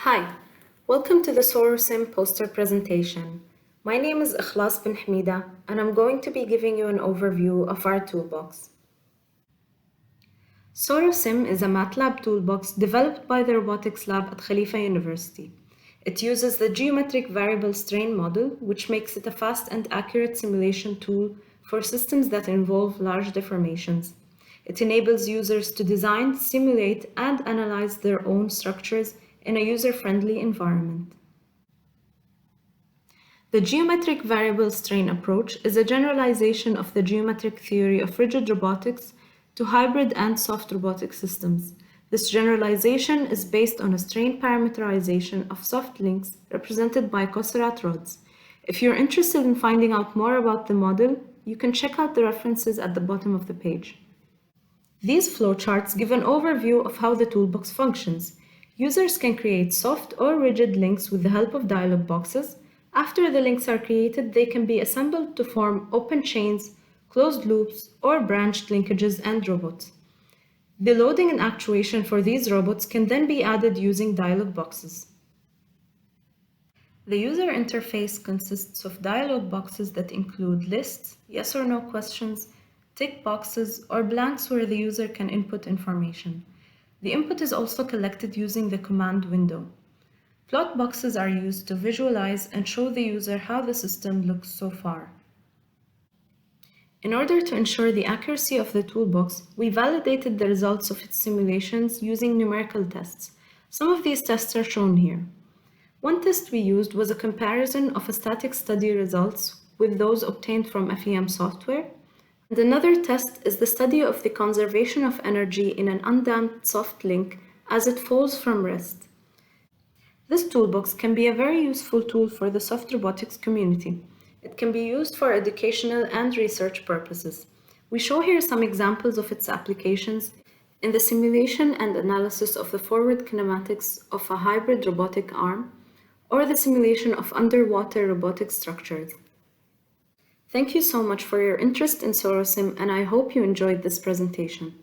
Hi, welcome to the SoRoSim poster presentation. My name is Ikhlas bin Hamida, and I'm going to be giving you an overview of our toolbox. SoRoSim is a MATLAB toolbox developed by the robotics lab at Khalifa University. It uses the geometric variable strain model, which makes it a fast and accurate simulation tool for systems that involve large deformations. It enables users to design, simulate, and analyze their own structures in a user-friendly environment. The geometric variable strain approach is a generalization of the geometric theory of rigid robotics to hybrid and soft robotic systems. This generalization is based on a strain parameterization of soft links represented by Coursera rods. If you're interested in finding out more about the model, you can check out the references at the bottom of the page. These flowcharts give an overview of how the toolbox functions. Users can create soft or rigid links with the help of dialog boxes. After the links are created, they can be assembled to form open chains, closed loops, or branched linkages and robots. The loading and actuation for these robots can then be added using dialog boxes. The user interface consists of dialog boxes that include lists, yes or no questions, tick boxes, or blanks where the user can input information. The input is also collected using the command window. Plot boxes are used to visualize and show the user how the system looks so far. In order to ensure the accuracy of the toolbox, we validated the results of its simulations using numerical tests. Some of these tests are shown here. One test we used was a comparison of a static study results with those obtained from FEM software. And another test is the study of the conservation of energy in an undamped soft link as it falls from rest. This toolbox can be a very useful tool for the soft robotics community. It can be used for educational and research purposes. We show here some examples of its applications in the simulation and analysis of the forward kinematics of a hybrid robotic arm or the simulation of underwater robotic structures. Thank you so much for your interest in SoRoSim, and I hope you enjoyed this presentation.